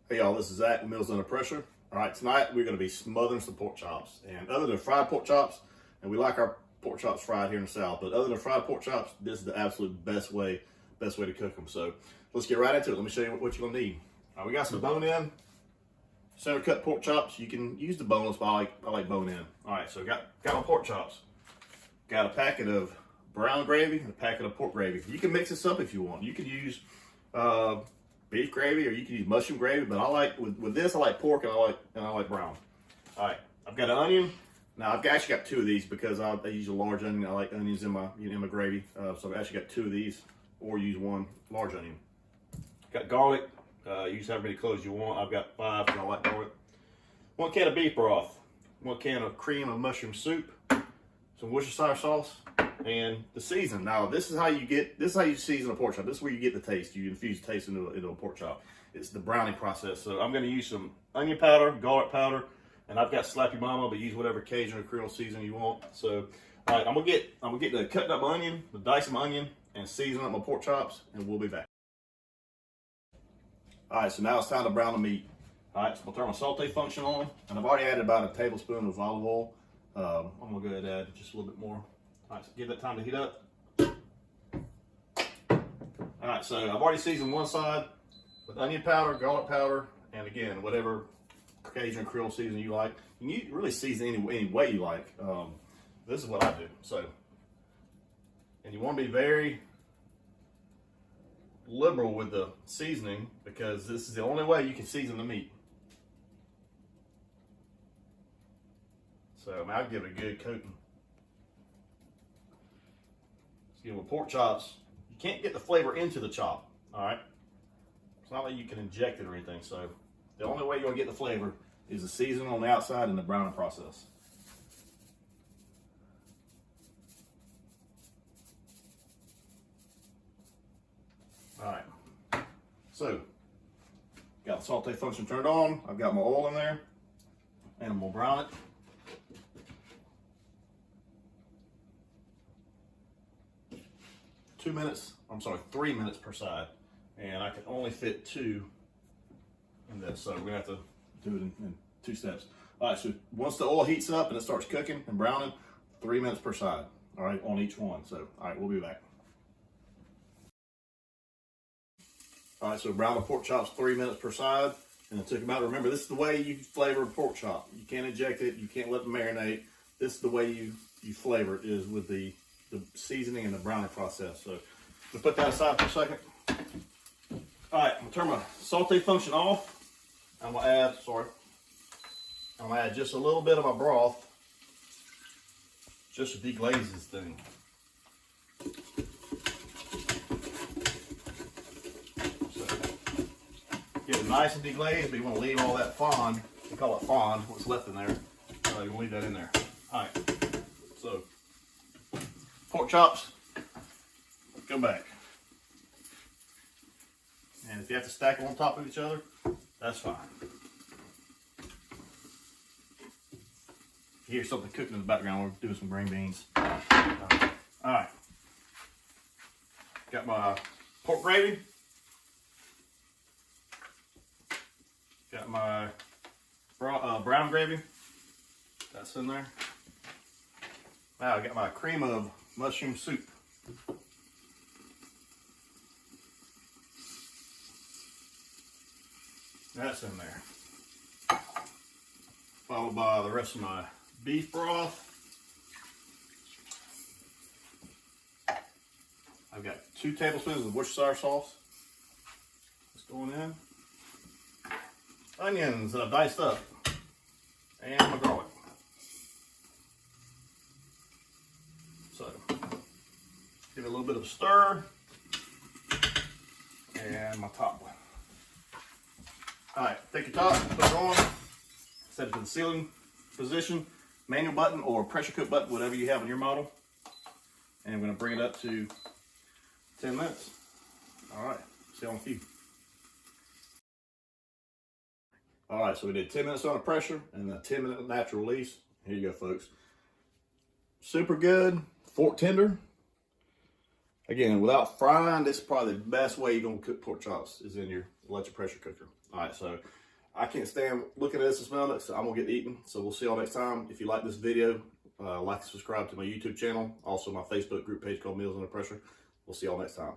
Hey y'all, this is Zach, Meals Under Pressure. All right, tonight we're gonna be smothering some pork chops. And other than fried pork chops, and we like our pork chops fried here in the South, but other than fried pork chops, this is the absolute best way to cook them. So let's get right into it. Let me show you what you're gonna need. All right, we got some bone-in, center cut pork chops. You can use the boneless, but I like bone-in. All right, so got my pork chops. Got a packet of brown gravy and a packet of pork gravy. You can mix this up if you want. You could use beef gravy, or you can use mushroom gravy, but I like with this, I like pork and I like brown. All right, I've got an onion. Now I've actually got two of these because I use a large onion. I like onions in my gravy, so I've actually got two of these, or use one large onion. Got garlic. Use however many cloves you want. I've got 5 because I like garlic. 1 can of beef broth. 1 can of cream of mushroom soup. Some Worcestershire sauce. And the season. Now this is how you season a pork chop. This is where you get the taste. You infuse taste into a pork chop. It's the browning process. So I'm going to use some onion powder, garlic powder, and I've got Slappy Mama, but use whatever Cajun or Creole seasoning you want. So all right, I'm gonna get the cutting up my onion, the dicing my onion, and season up my pork chops, and we'll be back. All right, so now it's time to brown the meat. All right, so I'll turn my saute function on, and I've already added about a tablespoon of olive oil. I'm gonna go ahead and add just a little bit more. All right, so give that time to heat up. All right, so I've already seasoned one side with onion powder, garlic powder, and again, whatever Cajun Creole seasoning you like. You can really season any way you like. This is what I do. So, and you want to be very liberal with the seasoning because this is the only way you can season the meat. So I'll give it a good coating. With pork chops, you can't get the flavor into the chop, all right? It's not like you can inject it or anything, so the only way you're gonna get the flavor is the seasoning on the outside and the browning process. All right, so got the saute function turned on. I've got my oil in there, and I'm gonna brown it. 3 minutes per side, and I can only fit 2 in this, so we're gonna have to do it in 2 steps. All right, so once the oil heats up and it starts cooking and browning, 3 minutes per side, all right, on each one. So, all right, we'll be back. All right, so brown the pork chops 3 minutes per side, and it took about, remember, this is the way you flavor a pork chop. You can't inject it, you can't let it marinate. This is the way you flavor it, is with the seasoning and the browning process. So we'll put that aside for a second. All right, I'm gonna turn my saute function off. I'm gonna add just a little bit of my broth just to deglaze this thing. So get it nice and deglazed, but you want to leave all that fond. We call it fond, what's left in there. You want to leave that in there. All right, so pork chops, go back. And if you have to stack them on top of each other, that's fine. You hear something cooking in the background, we're doing some green beans. All right. Got my pork gravy. Got my brown gravy. That's in there. Now I got my cream of mushroom soup. That's in there. Followed by the rest of my beef broth. I've got 2 tablespoons of Worcestershire sauce. That's going in. Onions that I've diced up. And my garlic. So, give it a little bit of a stir. And my top one. All right, take your top, put it on, set it to the sealing position, manual button or pressure cook button, whatever you have on your model. And I'm gonna bring it up to 10 minutes. All right, see you on a few. All right, so we did 10 minutes on the pressure and a 10-minute natural release. Here you go, folks. Super good, fork tender. Again, without frying, this is probably the best way you're gonna cook pork chops is in your electric pressure cooker. All right, so I can't stand looking at this and smelling it, so I'm gonna get eating. So we'll see y'all next time. If you like this video, like and subscribe to my YouTube channel, also my Facebook group page called Meals Under Pressure. We'll see y'all next time.